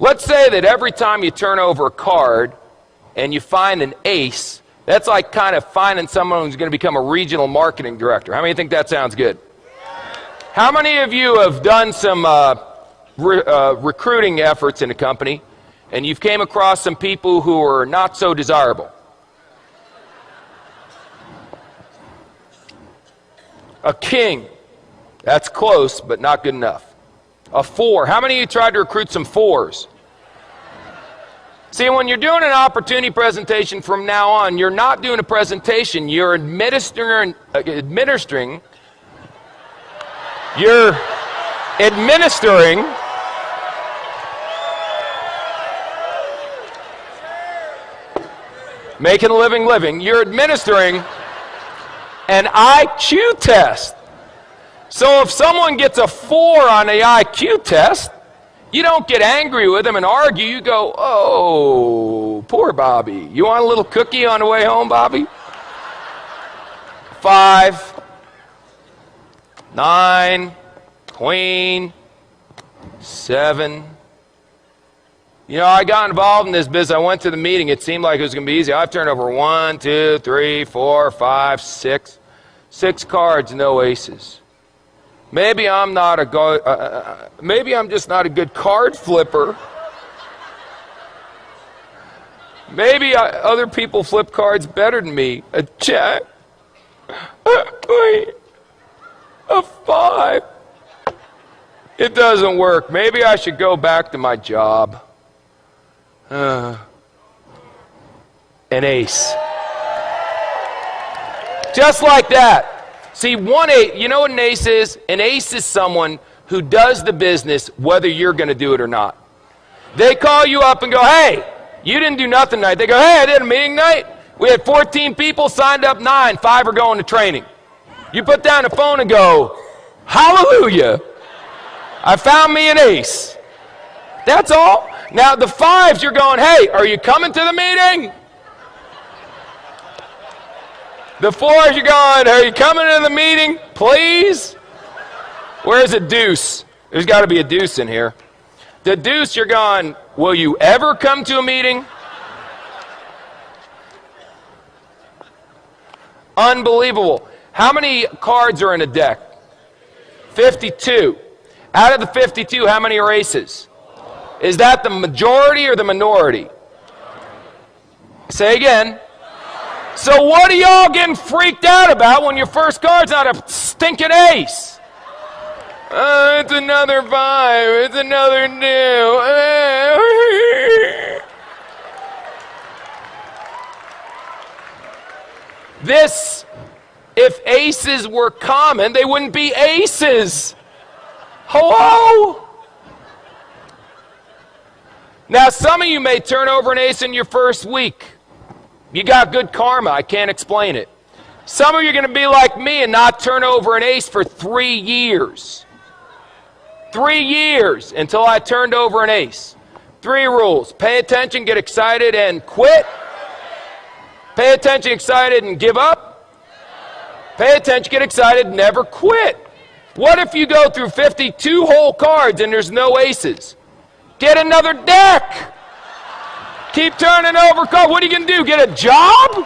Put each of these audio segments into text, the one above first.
Let's say that every time you turn over a card and you find an ace, that's like kind of finding someone who's going to become a regional marketing director. How many think that sounds good? How many of you have done some recruiting efforts in a company and you've came across some people who are not so desirable? A king. That's close, but not good enough. A 4. How many of you tried to recruit some 4s? See, when you're doing an opportunity presentation from now on, you're not doing a presentation. You're administering making a living. You're administering an IQ test. So if someone gets a 4 on the IQ test, you don't get angry with them and argue. You go, oh, poor Bobby. You want a little cookie on the way home, Bobby? 5, 9, queen, 7. You know, I got involved in this business. I went to the meeting. It seemed like it was going to be easy. I've turned over 1, 2, 3, 4, 5, 6. 6 cards, no aces. Maybe I'm just not a good card flipper. Maybe other people flip cards better than me. A jack. A 5. It doesn't work. Maybe I should go back to my job. An ace. Just like that. See, 1 8, you know what an ace is? An ace is someone who does the business whether you're going to do it or not. They call you up and go, hey, you didn't do nothing tonight. They go, hey, I did a meeting night. We had 14 people, signed up 9, 5 are going to training. You put down the phone and go, hallelujah, I found me an ace. That's all. Now the 5s, you're going, hey, are you coming to the meeting? The 4s, you're going, are you coming to the meeting, please? Where's a deuce? There's got to be a deuce in here. The deuce, you're going, will you ever come to a meeting? Unbelievable. How many cards are in a deck? 52. Out of the 52, how many are aces? Is that the majority or the minority? Say again. So what are y'all getting freaked out about when your first card's not a stinking ace? It's another 5. It's another 2. This, if aces were common, they wouldn't be aces. Hello? Now, some of you may turn over an ace in your first week. You got good karma. I can't explain it. Some of you are going to be like me and not turn over an ace for 3 years. 3 years until I turned over an ace. 3 rules. Pay attention, get excited, and quit. Pay attention, excited, and give up. Pay attention, get excited, never quit. What if you go through 52 whole cards and there's no aces? Get another deck. Keep turning over cards. What are you going to do? Get a job?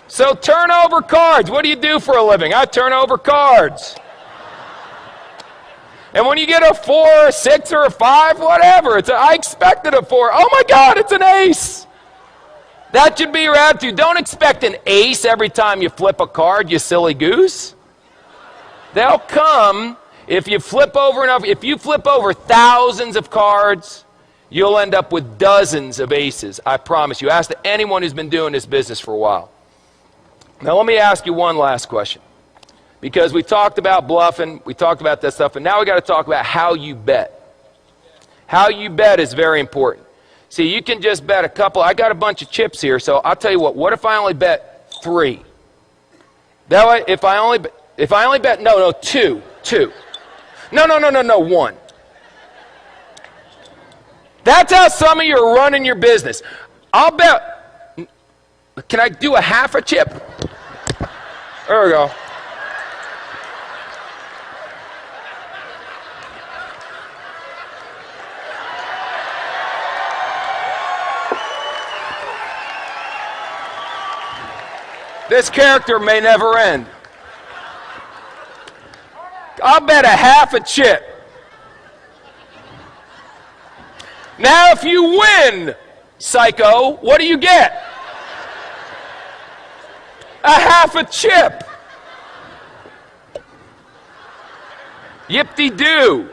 So turn over cards. What do you do for a living? I turn over cards. And when you get a 4, a 6, or a 5, whatever, I expected a 4. Oh my God, it's an ace. That should be your attitude. Don't expect an ace every time you flip a card, you silly goose. They'll come. If you flip over enough, if you flip over thousands of cards, you'll end up with dozens of aces. I promise you. Ask anyone who's been doing this business for a while. Now let me ask you one last question. Because we talked about bluffing, we talked about that stuff, and now we got to talk about how you bet. How you bet is very important. See, you can just bet a couple. I got a bunch of chips here, so I'll tell you what if I only bet 3? That way, if I only bet, no, 2. No, 1. That's how some of you are running your business. I'll bet, can I do a half a chip? There we go. This character may never end. I'll bet a half a chip. Now, if you win, psycho, what do you get? A half a chip. Yip-de-doo.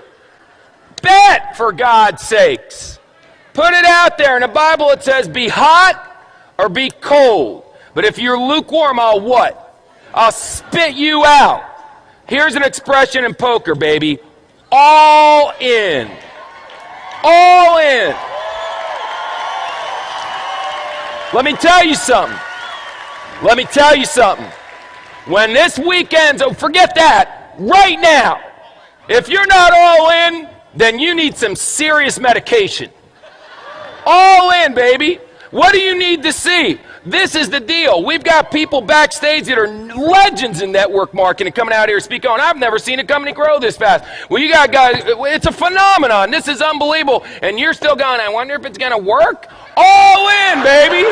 Bet, for God's sakes. Put it out there. In the Bible it says, be hot or be cold. But if you're lukewarm, I'll what? I'll spit you out. Here's an expression in poker, baby. All in. All in. Let me tell you something. Let me tell you something. When this weekend's over, forget that. Right now. If you're not all in, then you need some serious medication. All in, baby. What do you need to see? This is the deal. We've got people backstage that are legends in network marketing coming out here speaking on. I've never seen a company grow this fast. Well, you got guys, it's a phenomenon. This is unbelievable. And you're still going, I wonder if it's going to work? All in, baby.